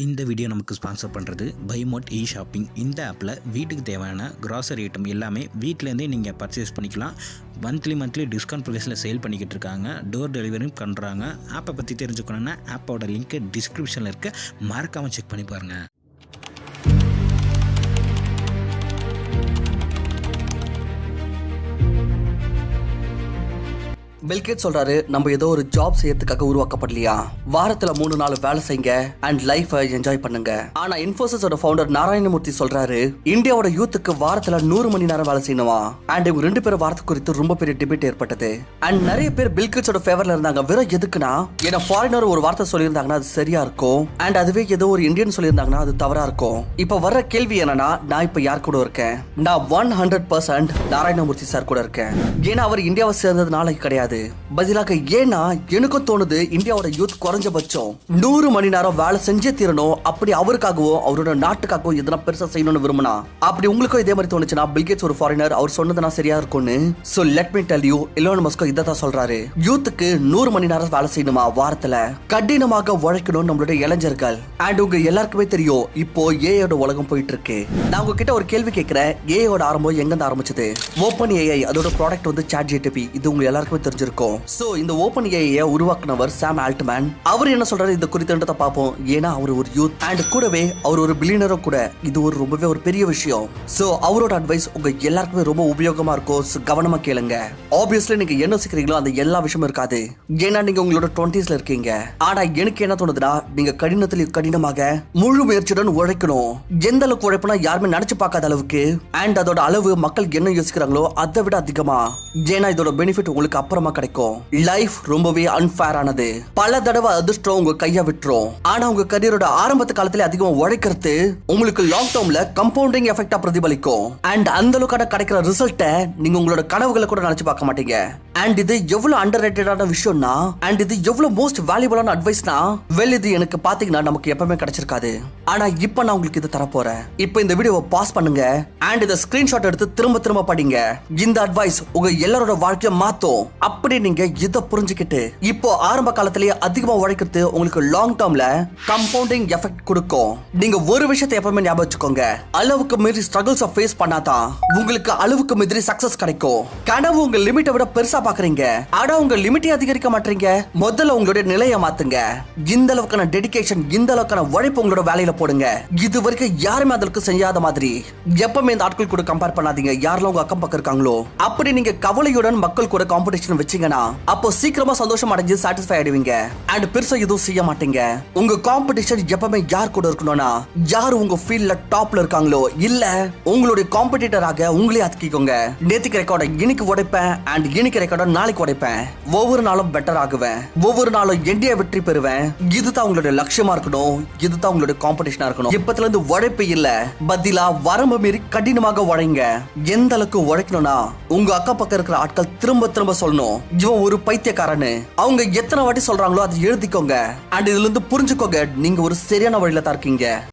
இந்த வீடியோ நமக்கு ஸ்பான்சர் பண்ணுறது பைமோட் இ ஷாப்பிங். இந்த ஆப்பில் வீட்டுக்கு தேவையான கிராசரி ஐட்டம் எல்லாமே வீட்டிலேருந்தே நீங்கள் பர்ச்சேஸ் பண்ணிக்கலாம். மந்த்லி டிஸ்கவுண்ட் ப்ரைஸில் சேல் பண்ணிக்கிட்டு இருக்காங்க. டோர் டெலிவரியும் பண்ணுறாங்க. ஆப்பை பற்றி தெரிஞ்சுக்கணுன்னா ஆப்போட லிங்க்கு டிஸ்கிரிப்ஷனில் இருக்க, மறக்காமல் செக் பண்ணி பாருங்கள். பில்கேட் சொல்றாரு, நம்ம ஏதோ ஒரு ஜாப் செய்யறதுக்காக உருவாக்கப்படலையா, வாரத்துல 3-4 வேலை செய்யுங்க அண்ட் லைஃபை என்ஜாய் பண்ணுங்க. ஆனா இன்ஃபோசிஸோட ஃபவுண்டர் நாராயணமூர்த்தி சொல்றாரு, இந்தியாவோட யூத்துக்கு வாரத்துல 100 மணி நேரம் வேலை செய்யணுமா. அண்ட் இவங்க 2 பேரும் வாரத்து குறித்து ரொம்ப பெரிய டிபேட் ஏற்பட்டது. அண்ட் நிறைய பேர் பில்கேட்ஸோட ஃபேவர்ல இருந்தாங்க. வெறும் எதுக்குன்னா, ஏன்னா ஃபாரினர் ஒரு வார்த்தை சொல்லியிருந்தாங்கன்னா அது சரியா இருக்கும், அண்ட் அதுவே ஏதோ ஒரு இந்தியன் சொல்லியிருந்தாங்கன்னா அது தவறா இருக்கும். இப்ப வர்ற கேள்வி என்னன்னா, நான் இப்ப யார் கூட இருக்கேன்? நான் 100% நாராயணமூர்த்தி சார் கூட இருக்கேன். ஏன்னா அவர் இந்தியாவை சேர்ந்ததுனால கிடையாது. பதிலாக ஏன்னா எனக்கும் தோணுது, இந்தியாவோட யூத் குறைஞ்சபட்சம் 100 மணி நேரம் வேலை செஞ்சே தீரணும். அப்படி அவருக்காகவோ அவரோட நாட்டுக்காகவோ எதனா பெருசா செய்யணும்னு விரும்பினா, அப்படி உங்களுக்கும் இதே மாதிரி தோணுச்சுன்னா, பில்கேட்ஸ் ஒரு ஃபாரினர், அவர் சொன்னதுனா சரியா இருக்கும்னு. So let me tell you, Elon Musk இதான் சொல்றாரு. யூத்துக்கு 100 மணி நேரம் வேலை செய்யணுமா வாரத்துல, கடினமாக உழைக்கணும் நம்மளுடைய இளைஞர்கள். அண்ட் உங்க எல்லாருக்குமே தெரியும், இப்போ ஏஐயோட உலகம் போயிட்டு இருக்கு. நான் உங்ககிட்ட ஒரு கேள்வி கேட்கிறேன், ஏஐயோட ஆரம்பம் எங்க இருந்து ஆரம்பிச்சது? ஓபன் ஏஐ, அதோட ப்ராடக்ட் வந்து சாட் ஜிபிடி. இது உங்க எல்லாருக்குமே தெரிஞ்சிருக்கும். சோ இந்த ஓபன் ஏஐயை உருவாக்குனவர் சாம் ஆல்ட்மேன். அவர் என்ன சொல்றாரு இந்த குறித்துன்றத பாப்போம். ஏன்னா அவர் ஒரு யூத் அண்ட் கூடவே அவர் ஒரு பில்லியனரும் கூட. இது ஒரு ரொம்பவே ஒரு பெரிய விஷயம். சோ அவரோட அட்வைஸ் உங்க எல்லாருக்குமே ரொம்ப உபயோகமா இருக்கும். கவனமா கேளுங்க. ஆப்வியஸ்லி நீங்க என்ன யோசிக்கிறீங்களோ அந்த எல்லா விஷயமும் இருக்காது. ஏன்னா நீங்க உங்களோட 20ஸ்ல இருக்கீங்க. ஆனா எனக்கு என்ன தோணுதுன்னா, நீங்க கடினத்தில் கடினமாக முழு முயற்சியுடன் உழைக்கணும். எந்த அளவுக்கு உழைப்புனா யாருமே நினைச்சு பார்க்காத அளவுக்கு. அண்ட் அதோட அளவு மக்கள் என்ன யோசிக்கிறாங்களோ அதை விட அதிகமா. ஏன்னா இதோட பெனிஃபிட் உங்களுக்கு அப்புறமா கிடைக்கும். லைஃப் ரொம்பவே அன்ஃபேர் ஆனது. பல தடவை அதிர்ஷ்டம் உங்க கைய விட்டுரும். ஆனா உங்க கரியரோட ஆரம்பத்து காலத்துல அதிகமா உழைக்கிறது உங்களுக்கு லாங் டர்ம்ல கம்பவுண்டிங் எஃபெக்டா பிரதிபலிக்கும். அண்ட் அந்த அளவுக்கான கிடைக்கிற ரிசல்ட்டை நீங்க உங்களோட கனவுகளை கூட நினைச்சு பார்க்க மாட்டீங்க. அண்ட் இது எவ்வளவு அண்டர் ரேட்டடான விஷயம்னா, அண்ட் இது எவ்வளவு மோஸ்ட் வேல்யூபிளான அட்வைஸ்னா, வெல் இது எனக்கு பாத்தீங்கன்னா நமக்கு எப்பவுமே கிடைச்சிருக்காது. ஆனா இப்ப நான் உங்களுக்கு இது தர போறேன். இப்ப இந்த வீடியோவை பாஸ் பண்ணுங்க அண்ட் இத ஸ்கிரீன்ஷாட் எடுத்து திரும்ப படிங்க. இந்த அட்வைஸ் உங்க எல்லாரோட வாழ்க்கையை மாத்தும். அப்படி நீங்க இத புரிஞ்சுக்கிட்டு இப்போ ஆரம்ப காலத்திலேயே அதிகமா உழைக்கிறது உங்களுக்கு லாங் டர்ம்ல கம்பவுண்டிங் எஃபெக்ட் கொடுக்கும். நீங்க ஒரு விஷயத்தை எப்பவுமே ஞாபகம் வச்சுக்கோங்க, அளவுக்கு மீறி ஸ்ட்ரகிள்ஸ் ஃபேஸ் பண்ணாதான் உங்களுக்கு அளவுக்கு மீறி சக்சஸ் கிடைக்கும். கனவு உங்க லிமிட்டை விட பெருசா பாக்குறீங்க, ஆனா உங்க லிமிட்டை அதிகரிக்க மாட்டீங்க. முதல்ல உங்களுடைய நிலையை மாத்துங்க. இந்த அளவுக்கான டெடிகேஷன், இந்த அளவுக்கான உழைப்பு உங்களோட வேலையில போடுங்க. இது வரைக்கும் யாருமே அதற்கு செய்யாத மாதிரி. எப்பவுமே இந்த ஆட்கள் கூட கம்பேர் பண்ணாதீங்க. யாரெல்லாம் உங்க அக்கம் பக்கம் இருக்காங்களோ. அப்படி நீங்க கவலையுடன் மக்கள் கூட காம்படிஷன் வச்சீங்கன்னா, அப்போ சீக்கிரமா சந்தோஷம் அடைஞ்சு சாட்டிஸ்ஃபை ஆயிடுவீங்க. அண்ட் பெருசா எதுவும் செய்ய மாட்டீங்க. உங்க காம்படிஷன் எப்பவுமே யார் கூட இருக்கணும்னா, யார் உங்க ஃபீல்ட்ல டாப்ல இருக்காங்களோ, இல்ல உங்களுடைய காம்படிட்டராக உங்களே ஆக்கிக்கோங்க. நேத்துக்கு ரெக்கார்டை இன்னைக்கு உடைப்பேன் அண்ட் இன்னைக்கு ரெக்கார்டை நாளைக்கு உடைப்பேன். ஒவ்வொரு நாளும் பெட்டர் ஆகுவேன். ஒவ்வொரு நாளும் இந்தியா வெற்றி பெறுவேன். இதுதான் உங்களுடைய லட்சியமா இருக்கணும். இதுதான் உங்களுடைய காம்படிஷனா இருக்கணும். இப்பத்துல இருந்து உழைப்பு இல்ல, பதிலா வரம்பு மீறி கடினமாக உழைங்க. எந்த அளவுக்கு உழைக்கணும்னா, உங்க அக்கம் பக்கம் இருக்கிற ஆட்கள் திரும்ப சொல்லணும், இவன் ஒரு பைத்தியக்காரன்னு. அவங்க எத்தனை வாட்டி சொல்றாங்களோ அதை எழுதிக்கோங்க. அண்ட் இதுல இருந்து புரிஞ்சுக்கோங்க, நீங்க ஒரு சரியான வழியில தான் இருக்கீங்க.